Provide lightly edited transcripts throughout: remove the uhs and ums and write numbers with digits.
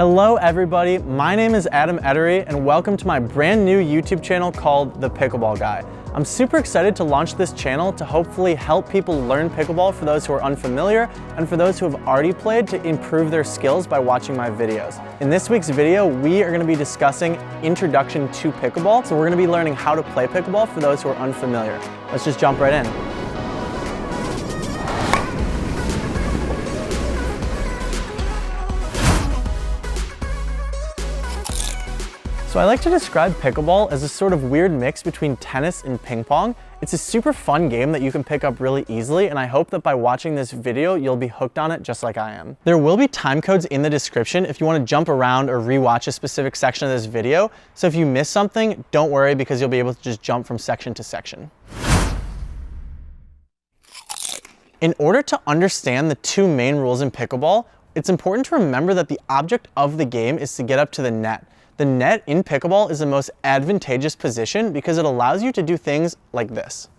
Hello everybody, my name is Adam Edery and welcome to my brand new YouTube channel called The Pickleball Guy. I'm super excited to launch this channel to hopefully help people learn pickleball for those who are unfamiliar and for those who have already played to improve their skills by watching my videos. In this week's video, we are going to be discussing Introduction to Pickleball. So we're going to be learning how to play pickleball for those who are unfamiliar. Let's just jump right in. So I like to describe pickleball as a sort of weird mix between tennis and ping pong. It's a super fun game that you can pick up really easily, and I hope that by watching this video, you'll be hooked on it just like I am. There will be time codes in the description if you want to jump around or rewatch a specific section of this video. So if you miss something, don't worry because you'll be able to just jump from section to section. In order to understand the two main rules in pickleball, it's important to remember that the object of the game is to get up to the net. The net in pickleball is the most advantageous position because it allows you to do things like this.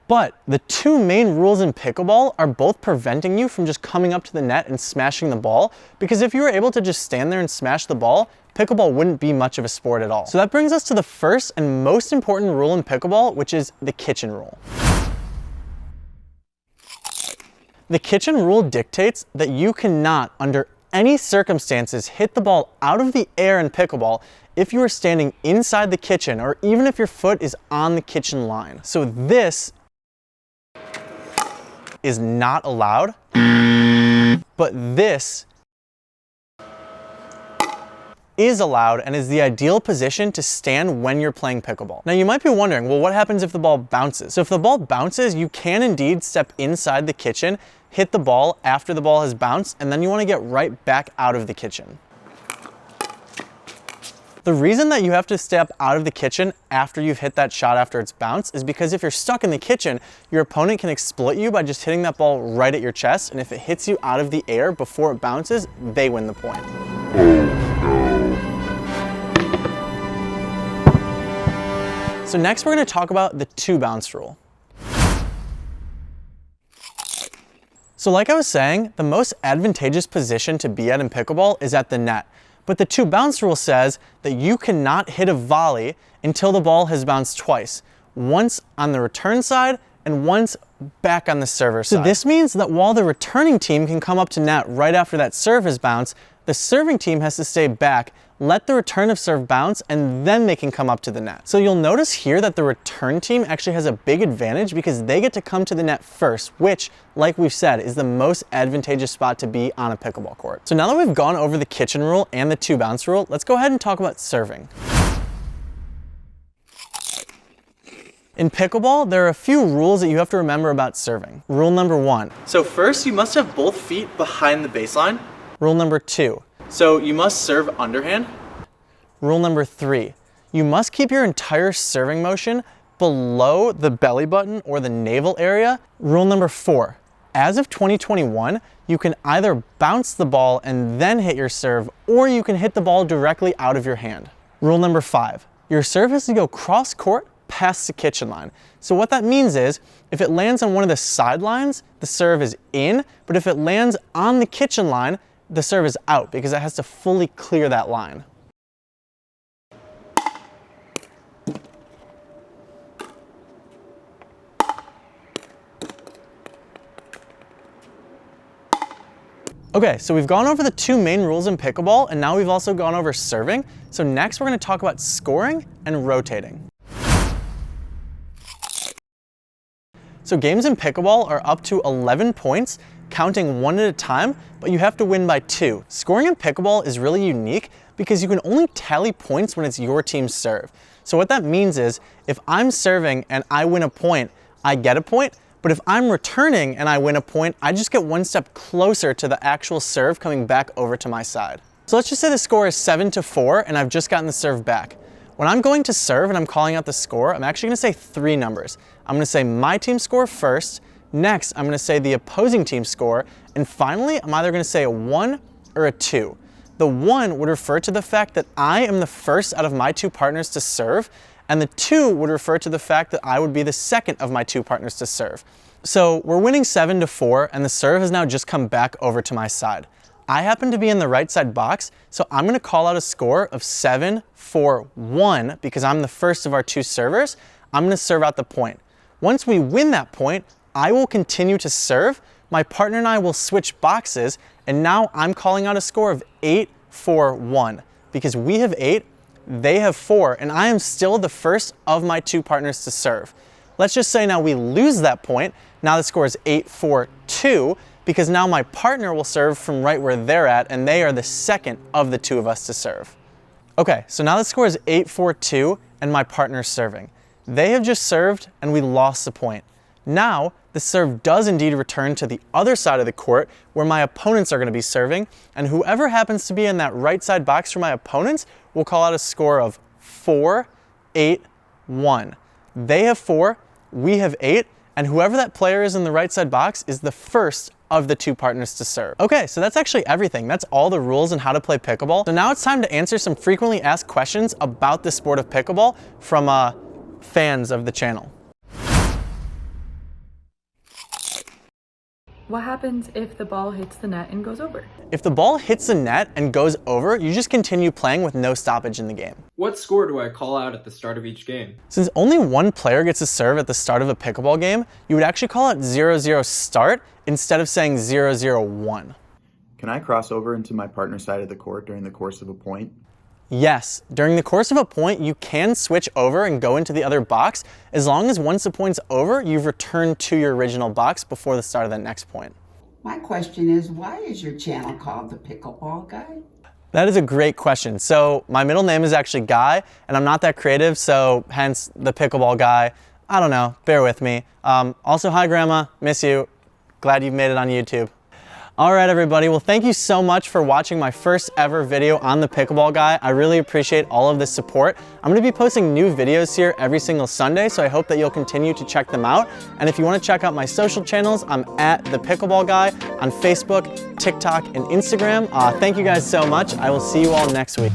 But the two main rules in pickleball are both preventing you from just coming up to the net and smashing the ball, because if you were able to just stand there and smash the ball, pickleball wouldn't be much of a sport at all. So that brings us to the first and most important rule in pickleball, which is the kitchen rule. The kitchen rule dictates that you cannot, under any circumstances, hit the ball out of the air in pickleball if you are standing inside the kitchen or even if your foot is on the kitchen line. So this is not allowed, but this is allowed and is the ideal position to stand when you're playing pickleball. Now you might be wondering, well, what happens if the ball bounces? So if the ball bounces, you can indeed step inside the kitchen, hit the ball after the ball has bounced, and then you want to get right back out of the kitchen. The reason that you have to step out of the kitchen after you've hit that shot after it's bounced is because if you're stuck in the kitchen, your opponent can exploit you by just hitting that ball right at your chest, and if it hits you out of the air before it bounces, they win the point. So next we're going to talk about the two bounce rule. So like I was saying, the most advantageous position to be at in pickleball is at the net. But the two bounce rule says that you cannot hit a volley until the ball has bounced twice. Once on the return side and once back on the server side. So this means that while the returning team can come up to net right after that serve has bounced, the serving team has to stay back, let the return of serve bounce, and then they can come up to the net. So you'll notice here that the return team actually has a big advantage because they get to come to the net first, which, like we've said, is the most advantageous spot to be on a pickleball court. So now that we've gone over the kitchen rule and the two bounce rule, let's go ahead and talk about serving. In pickleball, there are a few rules that you have to remember about serving. Rule number 1. So first, you must have both feet behind the baseline. Rule number 2. So you must serve underhand. Rule number 3. You must keep your entire serving motion below the belly button or the navel area. Rule number 4. As of 2021, you can either bounce the ball and then hit your serve, or you can hit the ball directly out of your hand. Rule number 5. Your serve has to go cross court past the kitchen line. So what that means is, if it lands on one of the sidelines, the serve is in, but if it lands on the kitchen line, the serve is out because it has to fully clear that line. Okay, so we've gone over the two main rules in pickleball, and now we've also gone over serving. So next we're going to talk about scoring and rotating. So games in pickleball are up to 11 points, counting one at a time, but you have to win by 2. Scoring in pickleball is really unique because you can only tally points when it's your team's serve. So what that means is, if I'm serving and I win a point, I get a point, but if I'm returning and I win a point, I just get one step closer to the actual serve coming back over to my side. So let's just say the score is 7-4 and I've just gotten the serve back. When I'm going to serve and I'm calling out the score, I'm actually going to say 3 numbers. I'm going to say my team score first, next I'm going to say the opposing team score, and finally I'm either going to say a 1 or a 2. The 1 would refer to the fact that I am the first out of my 2 partners to serve, and the 2 would refer to the fact that I would be the second of my 2 partners to serve. So we're winning 7-4, and the serve has now just come back over to my side. I happen to be in the right side box, so I'm gonna call out a score of 7-4-1 because I'm the first of our 2 servers. I'm gonna serve out the point. Once we win that point, I will continue to serve. My partner and I will switch boxes, and now I'm calling out a score of 8-4-1 because we have 8, they have 4, and I am still the first of my 2 partners to serve. Let's just say now we lose that point. Now the score is 8-4-2 because now my partner will serve from right where they're at, and they are the second of the 2 of us to serve. Okay, so now the score is 8-4-2 and my partner's serving. They have just served and we lost the point. Now the serve does indeed return to the other side of the court where my opponents are going to be serving, and whoever happens to be in that right side box for my opponents will call out a score of 4-8-1. They have 4, we have 8, and whoever that player is in the right side box is the first of the 2 partners to serve. Okay, so that's actually everything. That's all the rules and how to play pickleball. So now it's time to answer some frequently asked questions about the sport of pickleball from fans of the channel. What happens if the ball hits the net and goes over? If the ball hits the net and goes over, you just continue playing with no stoppage in the game. What score do I call out at the start of each game? Since only one player gets to serve at the start of a pickleball game, you would actually call it 0-0 start instead of saying 0-0-1. Can I cross over into my partner's side of the court during the course of a point? Yes, during the course of a point, you can switch over and go into the other box as long as once the point's over, you've returned to your original box before the start of that next point. My question is, why is your channel called The Pickleball Guy? That is a great question. So my middle name is actually Guy, and I'm not that creative, so hence the Pickleball Guy. I don't know, bear with me. Also, hi Grandma, miss you. Glad you've made it on YouTube. All right, everybody. Well, thank you so much for watching my first ever video on the Pickleball Guy. I really appreciate all of the support. I'm going to be posting new videos here every single Sunday, so I hope that you'll continue to check them out. And if you want to check out my social channels, I'm at the Pickleball Guy on Facebook, TikTok, and Instagram. Thank you guys so much. I will see you all next week.